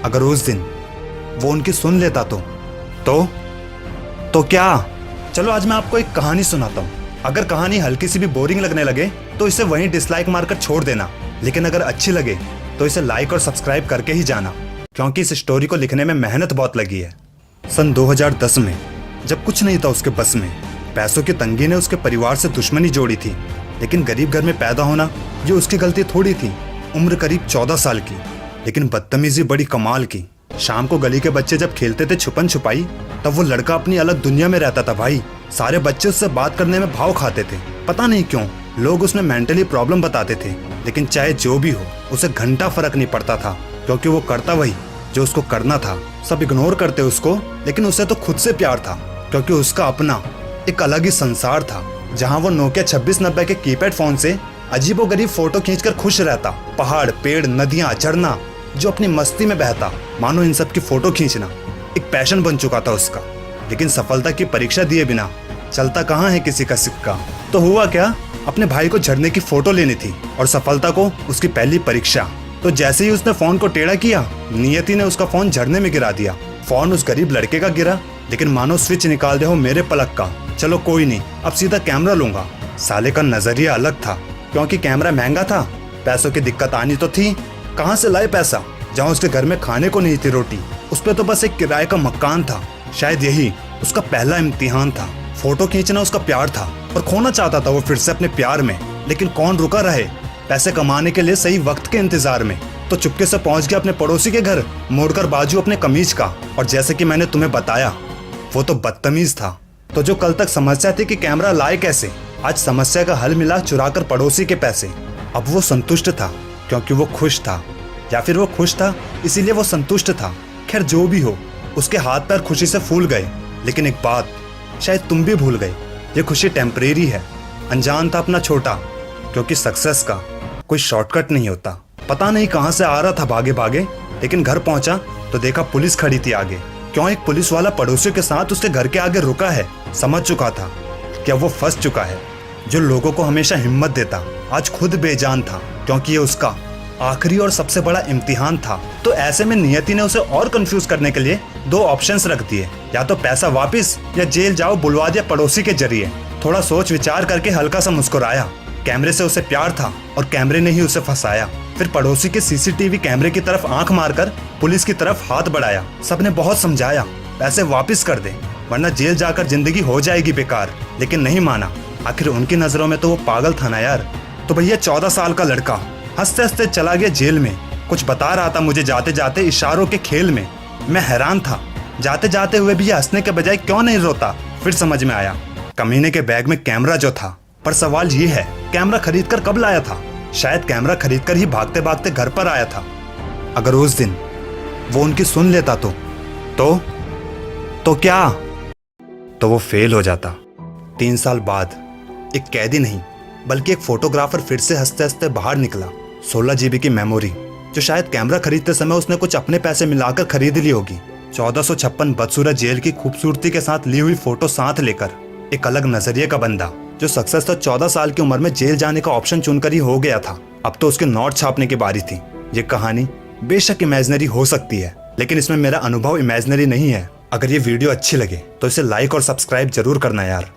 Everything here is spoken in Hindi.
अगर उस दिन वो उनकी सुन लेता तो क्या। चलो आज मैं आपको एक कहानी सुनाता हूँ। अगर कहानी हल्की सी भी बोरिंग लगने लगे तो इसे वहीं डिसलाइक मारकर छोड़ देना, लेकिन अगर अच्छी लगे तो इसे लाइक और सब्सक्राइब करके ही जाना, क्योंकि इस स्टोरी को लिखने में मेहनत बहुत लगी है। सन 2010 में जब कुछ नहीं था उसके बस में, पैसों की तंगी ने उसके परिवार से दुश्मनी जोड़ी थी, लेकिन गरीब घर में पैदा होना ये उसकी गलती थोड़ी थी। उम्र करीब 14 साल की, लेकिन बदतमीजी बड़ी कमाल की। शाम को गली के बच्चे जब खेलते थे छुपन छुपाई, तब वो लड़का अपनी अलग दुनिया में रहता था भाई। सारे बच्चे उससे बात करने में भाव खाते थे, पता नहीं क्यों। लोग उसमें मेंटली प्रॉब्लम बताते थे, लेकिन चाहे जो भी हो उसे घंटा फर्क नहीं पड़ता था, क्योंकि वो करता वही जो उसको करना था। सब इग्नोर करते उसको, लेकिन उसे तो खुद से प्यार था, क्योंकि उसका अपना एक अलग ही संसार था, जहाँ वो नोकिया 2690 के कीपैड फोन से अजीबोगरीब फोटो खींचकर खुश रहता। पहाड़, पेड़, नदियाँ, झरना जो अपनी मस्ती में बहता, मानो इन सब की फोटो खींचना एक पैशन बन चुका था उसका। लेकिन सफलता की परीक्षा दिए बिना चलता कहाँ है किसी का सिक्का। तो हुआ क्या, अपने भाई को झरने की फोटो लेनी थी और सफलता को उसकी पहली परीक्षा। तो जैसे ही उसने फोन को टेढ़ा किया, नियति ने उसका फोन झरने में गिरा दिया। फोन उस गरीब लड़के का गिरा, लेकिन मानो स्विच निकाल दे हो मेरे पलक का। चलो कोई नहीं, अब सीधा कैमरा लूंगा। साले का नजरिया अलग था, क्योंकि कैमरा महंगा था, पैसों की दिक्कत आनी तो थी। कहाँ से लाए पैसा, जहाँ उसके घर में खाने को नहीं थी रोटी, उस पे तो बस एक किराए का मकान था। शायद यही उसका पहला इम्तिहान था। फोटो खींचना उसका प्यार था और खोना चाहता था वो फिर से अपने प्यार में, लेकिन कौन रुका रहे पैसे कमाने के लिए सही वक्त के इंतजार में। तो चुपके से पहुंच गया अपने पड़ोसी के घर, मोड़कर बाजू अपने कमीज का। और जैसे कि मैंने तुम्हें बताया, वो तो बदतमीज था। तो जो कल तक समस्या थी कि कैमरा लाए कैसे, आज समस्या का हल मिला चुराकर पड़ोसी के पैसे। अब वो संतुष्ट था क्योंकि वो खुश था, या फिर वो खुश था इसीलिए वो संतुष्ट था। खैर जो भी हो, उसके हाथ पैर खुशी से फूल गए। लेकिन एक बात शायद तुम भी भूल गए, ये खुशी टेम्परेरी है। अनजान था अपना छोटा, क्योंकि सक्सेस का कोई शॉर्टकट नहीं होता। पता नहीं कहाँ से आ रहा था भागे भागे, लेकिन घर पहुंचा तो देखा पुलिस खड़ी थी आगे। क्यों एक पुलिस वाला पड़ोसियों के साथ उसके घर के आगे रुका है। समझ चुका था कि अब वो फंस चुका है। जो लोगों को हमेशा हिम्मत देता आज खुद बेजान था, क्योंकि ये उसका आखिरी और सबसे बड़ा इम्तिहान था। तो ऐसे में नियति ने उसे और कंफ्यूज करने के लिए दो ऑप्शंस रख दिए, या तो पैसा वापस या जेल जाओ बुलवा दिया पड़ोसी के जरिए। थोड़ा सोच विचार करके हल्का सा मुस्कुराया। कैमरे से उसे प्यार था और कैमरे ने ही उसे फंसाया। फिर पड़ोसी के सीसीटीवी कैमरे की तरफ आंख मारकर पुलिस की तरफ हाथ बढ़ाया। सबने बहुत समझाया पैसे वापस कर दे, वरना जेल जाकर जिंदगी हो जाएगी बेकार, लेकिन नहीं माना। आखिर उनकी नजरों में तो वो पागल था ना यार। तो भैया 14 साल का लड़का हंसते हंसते चला गया जेल में। कुछ बता रहा था मुझे जाते जाते इशारों के खेल में। मैं हैरान था, जाते जाते हुए भी हंसने के बजाय क्यों नहीं रोता। फिर समझ में आया, कमीने के बैग में कैमरा जो था। पर सवाल ये है, कैमरा खरीदकर कब लाया था? शायद कैमरा खरीदकर ही भागते भागते घर पर आया था। अगर उस दिन वो उनकी सुन लेता तो क्या? तो वो फेल हो जाता। 3 साल बाद एक कैदी नहीं बल्कि एक फोटोग्राफर फिर से हंसते हंसते बाहर निकला। 16 GB की मेमोरी, जो शायद कैमरा खरीदते समय उसने कुछ अपने पैसे मिलाकर खरीद ली होगी। 1456 बदसूरत जेल की खूबसूरती के साथ ली हुई फोटो साथ लेकर एक अलग नजरिए का बंदा, जो सक्सेस तो 14 साल की उम्र में जेल जाने का ऑप्शन चुनकर ही हो गया था। अब तो उसके नोट छापने की बारी थी। ये कहानी बेशक इमेजिनरी हो सकती है, लेकिन इसमें मेरा अनुभव इमेजिनरी नहीं है। अगर ये वीडियो अच्छी लगे तो इसे लाइक और सब्सक्राइब जरूर करना यार।